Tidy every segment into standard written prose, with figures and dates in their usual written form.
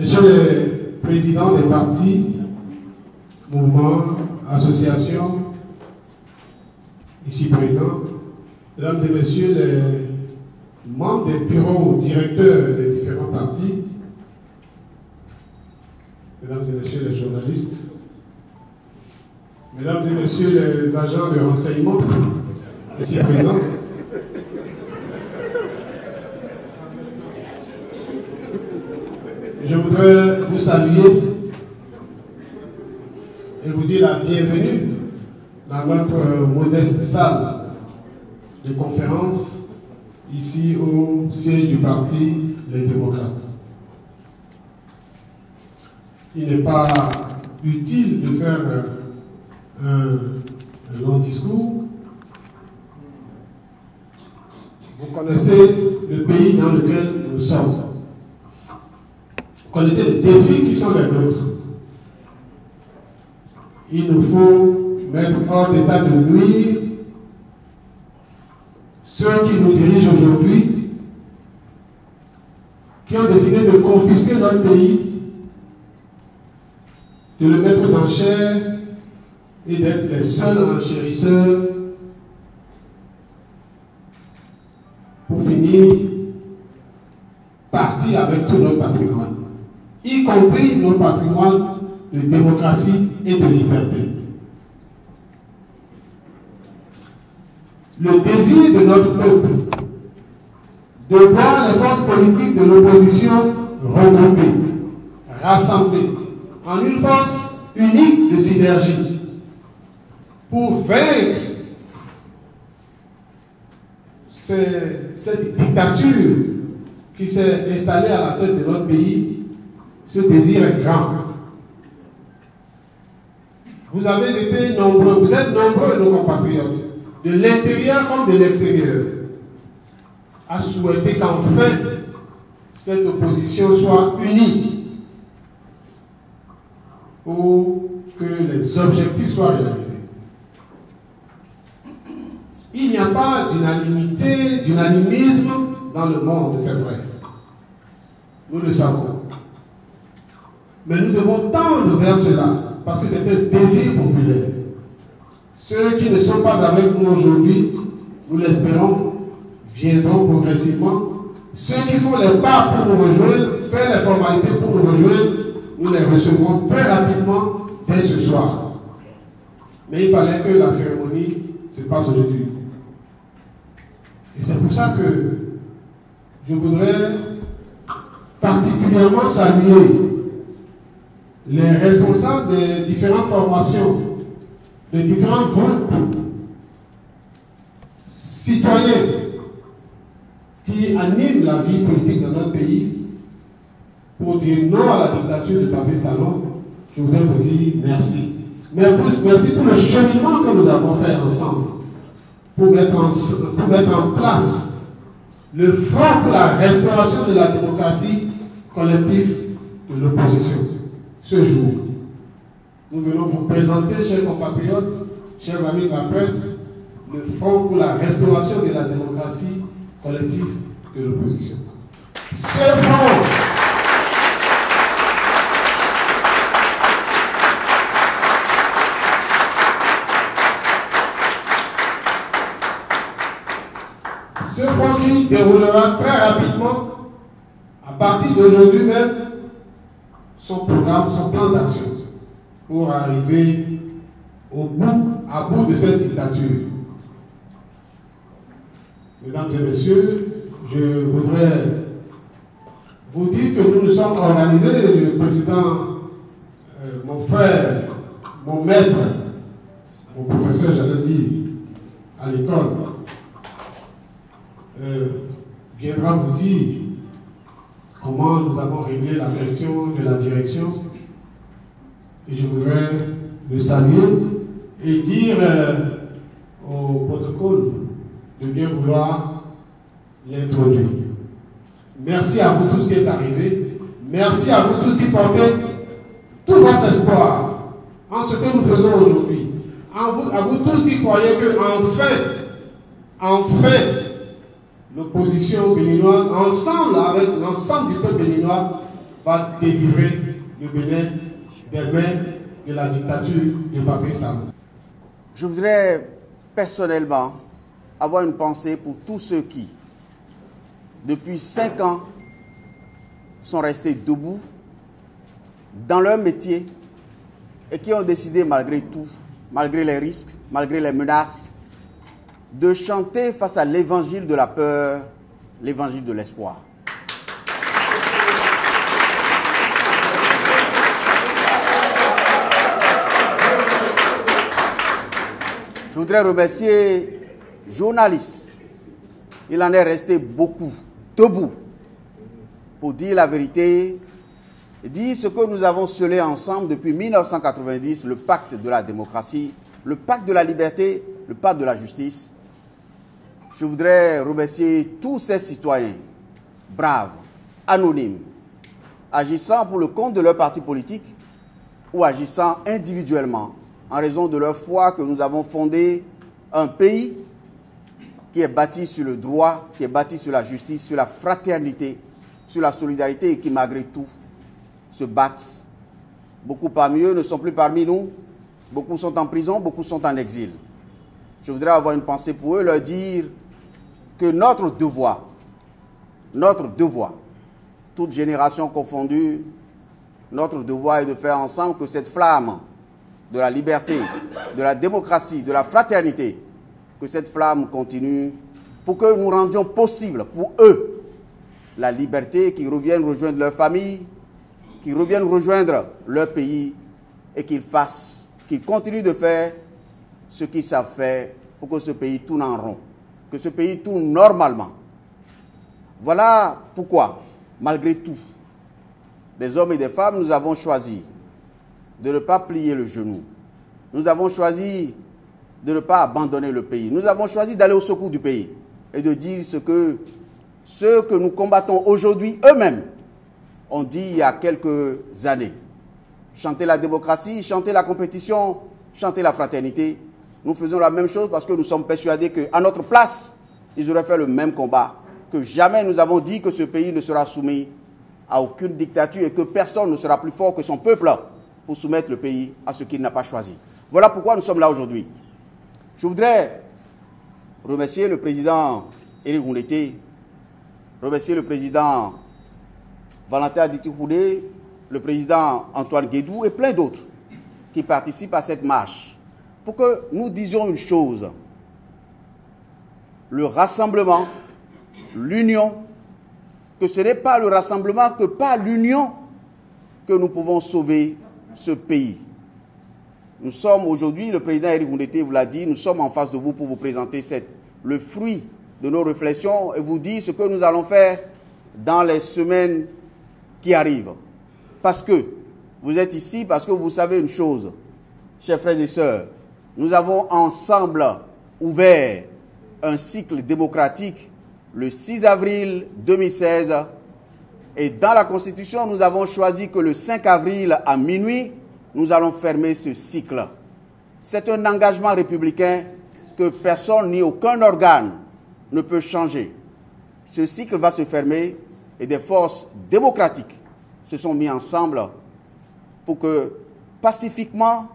Messieurs les présidents des partis, mouvements, associations, ici présents, mesdames et messieurs les membres des bureaux directeurs des différents partis, mesdames et messieurs les journalistes, mesdames et messieurs les agents de renseignement, ici présents, je voudrais vous saluer et vous dire la bienvenue dans notre modeste salle de conférence ici au siège du parti Les Démocrates. Il n'est pas utile de faire un long discours. Vous connaissez le pays dans lequel nous sommes. Vous connaissez les défis qui sont les nôtres. Il nous faut mettre hors d'état de nuire ceux qui nous dirigent aujourd'hui, qui ont décidé de confisquer notre pays, de le mettre aux enchères et d'être les seuls enchérisseurs pour finir partir avec tout notre patrimoine, y compris notre patrimoine de démocratie et de liberté. Le désir de notre peuple de voir les forces politiques de l'opposition regroupées, rassemblées en une force unique de synergie pour vaincre cette dictature qui s'est installée à la tête de notre pays. Ce désir est grand. Vous avez été nombreux, vous êtes nombreux, nos compatriotes, de l'intérieur comme de l'extérieur, à souhaiter qu'enfin cette opposition soit unie pour que les objectifs soient réalisés. Il n'y a pas d'unanimité, d'unanimisme dans le monde, c'est vrai. Nous le savons. Mais nous devons tendre vers cela, parce que c'est un désir populaire. Ceux qui ne sont pas avec nous aujourd'hui, nous l'espérons, viendront progressivement. Ceux qui font les pas pour nous rejoindre, faire les formalités pour nous rejoindre, nous les recevrons très rapidement dès ce soir. Mais il fallait que la cérémonie se passe aujourd'hui. Et c'est pour ça que je voudrais particulièrement saluer les responsables des différentes formations, des différents groupes citoyens qui animent la vie politique de notre pays pour dire non à la dictature de Patrice Talon. Je voudrais vous dire merci. Merci pour le cheminement que nous avons fait ensemble pour mettre en place le front pour la restauration de la démocratie collective de l'opposition. Ce jour, nous venons vous présenter, chers compatriotes, chers amis de la presse, le front pour la restauration de la démocratie collective de l'opposition. Ce front qui déroulera très rapidement, à partir d'aujourd'hui même, son programme, son plan d'action pour arriver à bout de cette dictature. Mesdames et messieurs, je voudrais vous dire que nous nous sommes organisés, le président, mon frère, mon maître, mon professeur, j'allais dire, à l'école, viendra vous dire comment nous avons réglé la question de la direction. Et je voudrais le saluer et dire au protocole de bien vouloir l'introduire. Merci à vous tous qui êtes arrivés. Merci à vous tous qui portez tout votre espoir en ce que nous faisons aujourd'hui. À vous tous qui croyez que enfin, l'opposition béninoise, ensemble avec l'ensemble du peuple béninois, va délivrer le Bénin des mains de la dictature de Patrice Talon. Je voudrais personnellement avoir une pensée pour tous ceux qui, depuis 5 ans, sont restés debout dans leur métier et qui ont décidé malgré tout, malgré les risques, malgré les menaces, de chanter face à l'évangile de la peur, l'évangile de l'espoir. Je voudrais remercier les journalistes. Il en est resté beaucoup debout pour dire la vérité, et dire ce que nous avons scellé ensemble depuis 1990, le pacte de la démocratie, le pacte de la liberté, le pacte de la justice. Je voudrais remercier tous ces citoyens braves, anonymes, agissant pour le compte de leur parti politique ou agissant individuellement en raison de leur foi que nous avons fondé un pays qui est bâti sur le droit, qui est bâti sur la justice, sur la fraternité, sur la solidarité et qui malgré tout se battent. Beaucoup parmi eux ne sont plus parmi nous, beaucoup sont en prison, beaucoup sont en exil. Je voudrais avoir une pensée pour eux, leur dire que notre devoir, toute génération confondue, notre devoir est de faire ensemble que cette flamme de la liberté, de la démocratie, de la fraternité, que cette flamme continue pour que nous rendions possible pour eux la liberté, qu'ils reviennent rejoindre leur famille, qu'ils reviennent rejoindre leur pays et qu'ils continuent de faire ce qu'ils savent faire pour que ce pays tourne en rond, que ce pays tourne normalement. Voilà pourquoi, malgré tout, des hommes et des femmes, nous avons choisi de ne pas plier le genou. Nous avons choisi de ne pas abandonner le pays. Nous avons choisi d'aller au secours du pays et de dire ce que ceux que nous combattons aujourd'hui eux-mêmes ont dit il y a quelques années. Chanter la démocratie, chanter la compétition, chanter la fraternité. Nous faisons la même chose parce que nous sommes persuadés qu'à notre place, ils auraient fait le même combat. Que jamais nous avons dit que ce pays ne sera soumis à aucune dictature et que personne ne sera plus fort que son peuple pour soumettre le pays à ce qu'il n'a pas choisi. Voilà pourquoi nous sommes là aujourd'hui. Je voudrais remercier le président Éric Ngoundété, remercier le président Valentin Aditi-Koudé, le président Antoine Guédou et plein d'autres qui participent à cette marche pour que nous disions une chose. Le rassemblement, l'union, que ce n'est pas le rassemblement, que par l'union que nous pouvons sauver ce pays. Nous sommes aujourd'hui, le président Éric Ngoundété vous l'a dit, nous sommes en face de vous pour vous présenter le fruit de nos réflexions et vous dire ce que nous allons faire dans les semaines qui arrivent. Parce que vous êtes ici, parce que vous savez une chose, chers frères et sœurs, nous avons ensemble ouvert un cycle démocratique le 6 avril 2016 et dans la Constitution, nous avons choisi que le 5 avril à minuit, nous allons fermer ce cycle. C'est un engagement républicain que personne ni aucun organe ne peut changer. Ce cycle va se fermer et des forces démocratiques se sont mis ensemble pour que pacifiquement,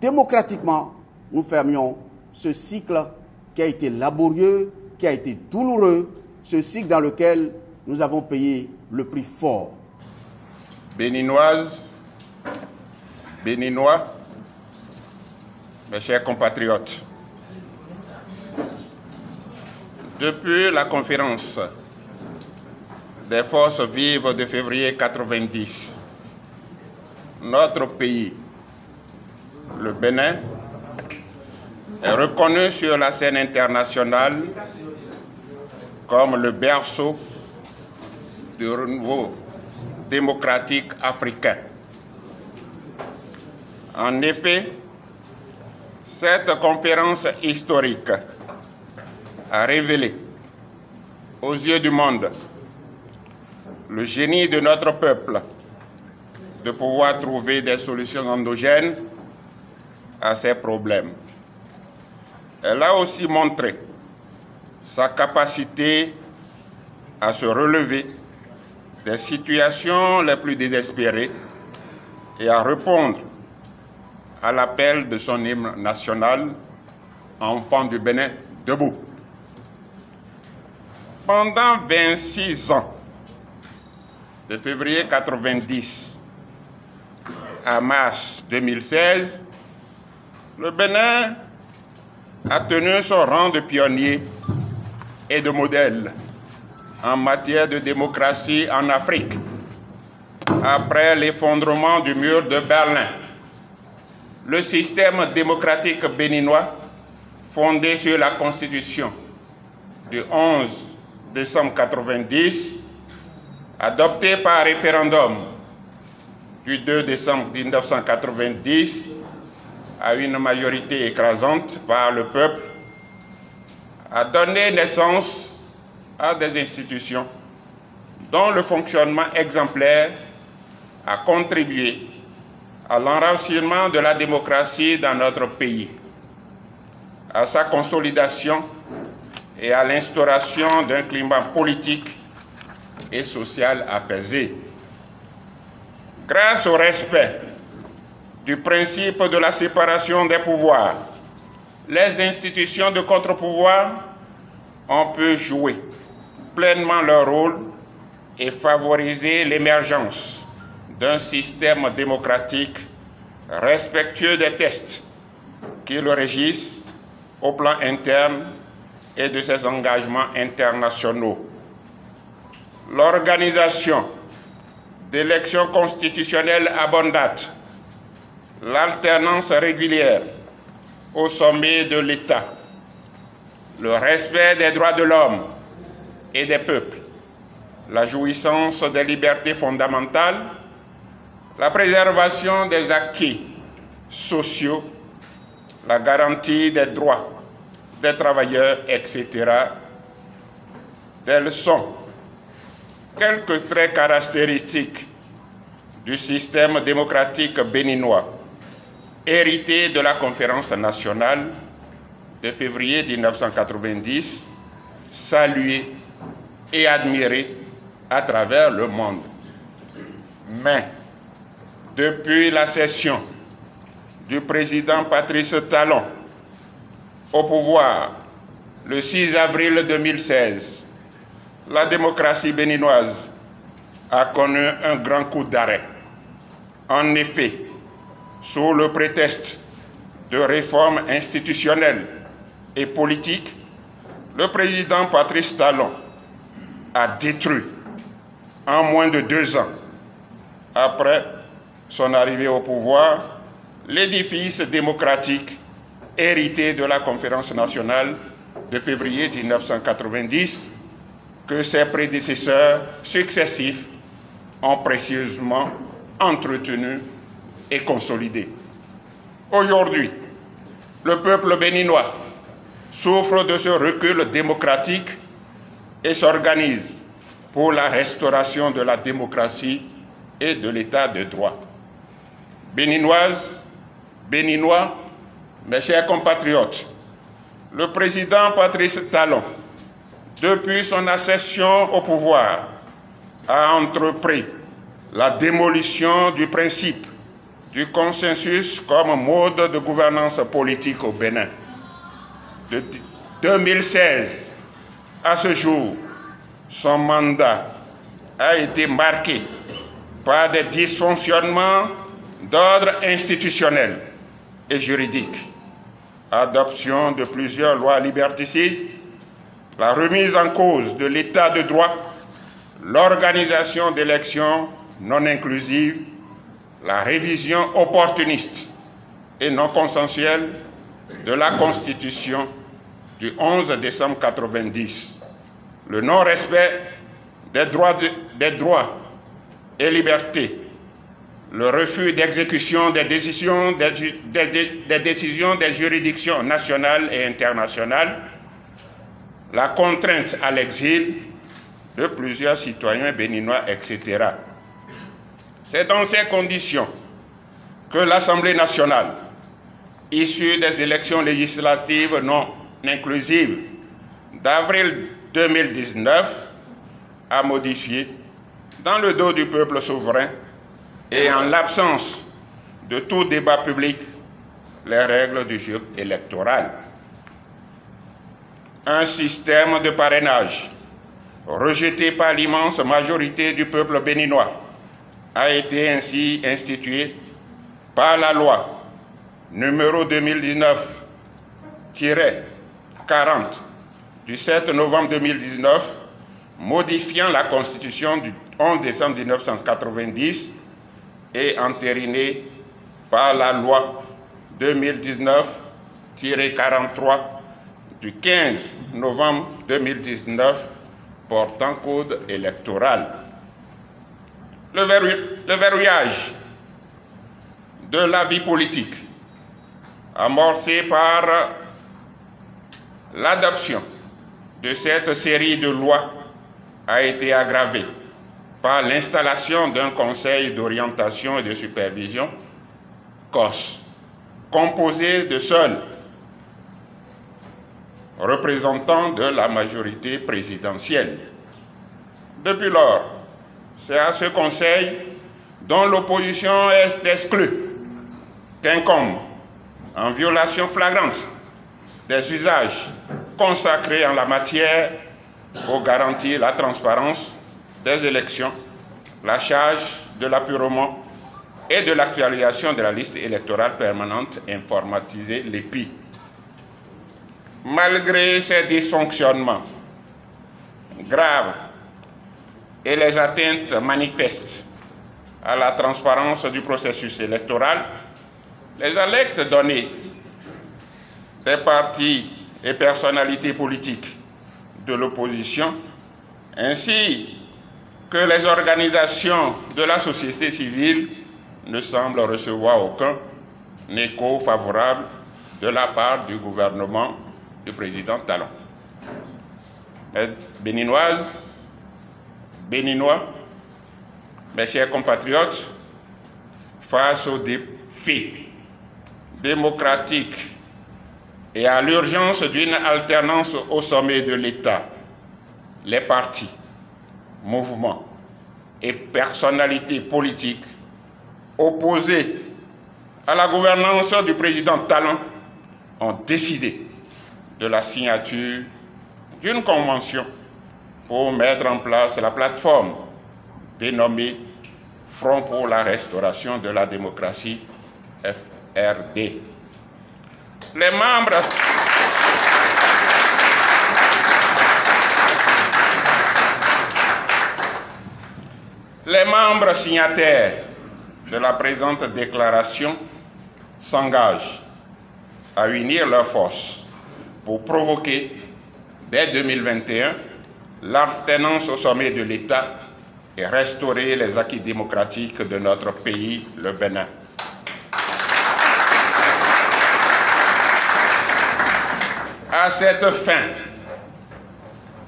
démocratiquement, nous fermions ce cycle qui a été laborieux, qui a été douloureux, ce cycle dans lequel nous avons payé le prix fort. Béninoises, Béninois, mes chers compatriotes, depuis la conférence des forces vives de février 90, notre pays, le Bénin, est reconnu sur la scène internationale comme le berceau du renouveau démocratique africain. En effet, cette conférence historique a révélé aux yeux du monde le génie de notre peuple de pouvoir trouver des solutions endogènes à ces problèmes. Elle a aussi montré sa capacité à se relever des situations les plus désespérées et à répondre à l'appel de son hymne national, Enfants du Bénin, debout. Pendant 26 ans, de février 90 à mars 2016, le Bénin a tenu son rang de pionnier et de modèle en matière de démocratie en Afrique. Après l'effondrement du mur de Berlin, le système démocratique béninois, fondé sur la Constitution du 11 décembre 1990, adopté par référendum du 2 décembre 1990 à une majorité écrasante par le peuple, a donné naissance à des institutions dont le fonctionnement exemplaire a contribué à l'enracinement de la démocratie dans notre pays, à sa consolidation et à l'instauration d'un climat politique et social apaisé. Grâce au respect du principe de la séparation des pouvoirs, les institutions de contre-pouvoir ont pu jouer pleinement leur rôle et favoriser l'émergence d'un système démocratique respectueux des textes qui le régissent au plan interne et de ses engagements internationaux. L'organisation d'élections constitutionnelles à bonne date, l'alternance régulière au sommet de l'État, le respect des droits de l'homme et des peuples, la jouissance des libertés fondamentales, la préservation des acquis sociaux, la garantie des droits des travailleurs, etc. Tels sont quelques traits caractéristiques du système démocratique béninois, hérité de la conférence nationale de février 1990, salué et admiré à travers le monde. Mais depuis la cession du président Patrice Talon au pouvoir le 6 avril 2016, la démocratie béninoise a connu un grand coup d'arrêt. En effet, sous le prétexte de réformes institutionnelles et politiques, le président Patrice Talon a détruit en moins de 2 ans, après son arrivée au pouvoir, l'édifice démocratique hérité de la conférence nationale de février 1990 que ses prédécesseurs successifs ont précieusement entretenu et consolidé. Aujourd'hui, le peuple béninois souffre de ce recul démocratique et s'organise pour la restauration de la démocratie et de l'état de droit. Béninoises, Béninois, mes chers compatriotes, le président Patrice Talon, depuis son accession au pouvoir, a entrepris la démolition du principe du consensus comme mode de gouvernance politique au Bénin. De 2016 à ce jour, son mandat a été marqué par des dysfonctionnements d'ordre institutionnel et juridique, adoption de plusieurs lois liberticides, la remise en cause de l'état de droit, l'organisation d'élections non inclusives, la révision opportuniste et non consensuelle de la Constitution du 11 décembre 1990, le non-respect des droits et libertés, le refus d'exécution des décisions des juridictions nationales et internationales, la contrainte à l'exil de plusieurs citoyens béninois, etc. C'est dans ces conditions que l'Assemblée nationale, issue des élections législatives non inclusives d'avril 2019, a modifié dans le dos du peuple souverain et en l'absence de tout débat public, les règles du jeu électoral. Un système de parrainage rejeté par l'immense majorité du peuple béninois a été ainsi institué par la loi numéro 2019-40 du 7 novembre 2019 modifiant la Constitution du 11 décembre 1990 et entériné par la loi 2019-43 du 15 novembre 2019 portant code électoral. Le verrouillage de la vie politique, amorcé par l'adoption de cette série de lois, a été aggravé par l'installation d'un conseil d'orientation et de supervision, COS, composé de seuls représentants de la majorité présidentielle. Depuis lors, c'est à ce conseil, dont l'opposition est exclue, qu'incombe, en violation flagrante des usages consacrés en la matière pour garantir la transparence des élections, la charge de l'apurement et de l'actualisation de la liste électorale permanente informatisée, l'EPI. Malgré ces dysfonctionnements graves et les atteintes manifestes à la transparence du processus électoral, les alertes données des partis et personnalités politiques de l'opposition, ainsi que les organisations de la société civile, ne semblent recevoir aucun écho favorable de la part du gouvernement du président Talon. Mes Béninoises, Béninois, mes chers compatriotes, face aux défis démocratiques et à l'urgence d'une alternance au sommet de l'État, les partis, mouvements et personnalités politiques opposés à la gouvernance du président Talon ont décidé de la signature d'une convention pour mettre en place la plateforme dénommée Front pour la restauration de la démocratie, FRD. Les membres signataires de la présente déclaration s'engagent à unir leurs forces pour provoquer, dès 2021, l'alternance au sommet de l'État et restaurer les acquis démocratiques de notre pays, le Bénin. À cette fin,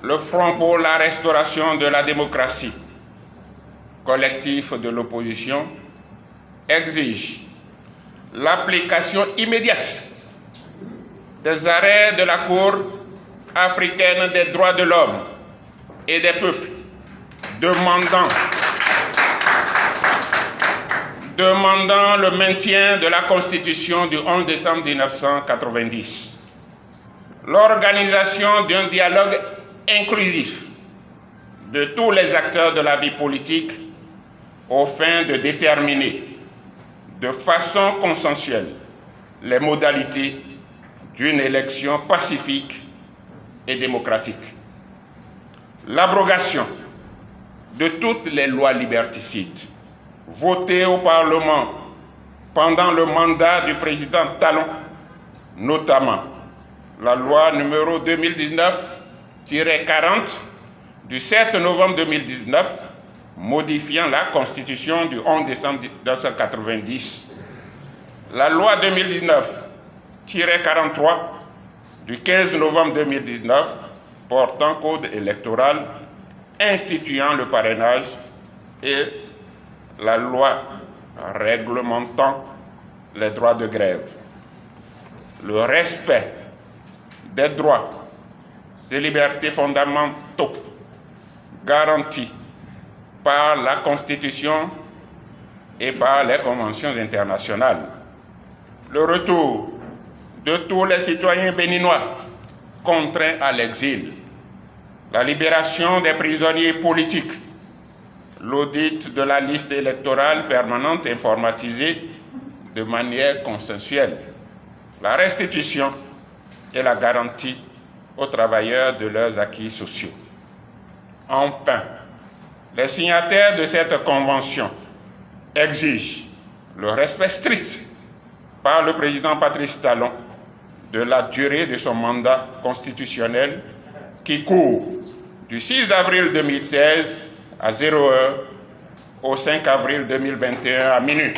le Front pour la restauration de la démocratie, collectif de l'opposition, exige l'application immédiate des arrêts de la Cour africaine des droits de l'homme et des peuples demandant le maintien de la Constitution du 11 décembre 1990, l'organisation d'un dialogue inclusif de tous les acteurs de la vie politique aux fins de déterminer de façon consensuelle les modalités d'une élection pacifique et démocratique. L'abrogation de toutes les lois liberticides votées au Parlement pendant le mandat du président Talon, notamment la loi numéro 2019-40 du 7 novembre 2019 modifiant la Constitution du 11 décembre 1990, la loi 2019-43 du 15 novembre 2019 portant code électoral instituant le parrainage et la loi réglementant les droits de grève. Le respect des droits et libertés fondamentaux garantis par la Constitution et par les conventions internationales. Le retour de tous les citoyens béninois contraints à l'exil, la libération des prisonniers politiques, l'audit de la liste électorale permanente informatisée de manière consensuelle, la restitution et la garantie aux travailleurs de leurs acquis sociaux. Enfin, les signataires de cette convention exigent le respect strict par le président Patrice Talon de la durée de son mandat constitutionnel qui court du 6 avril 2016 à 0h au 5 avril 2021 à minuit.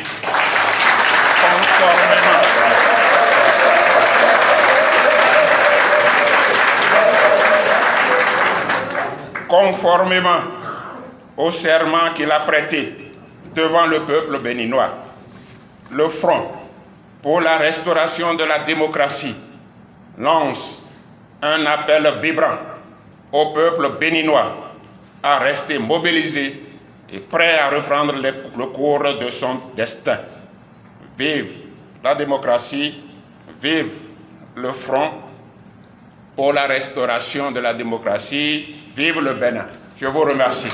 Conformément au serment qu'il a prêté devant le peuple béninois, le Front pour la restauration de la démocratie lance un appel vibrant au peuple béninois à rester mobilisé et prêt à reprendre le cours de son destin. Vive la démocratie, vive le Front pour la restauration de la démocratie, vive le Bénin. Je vous remercie.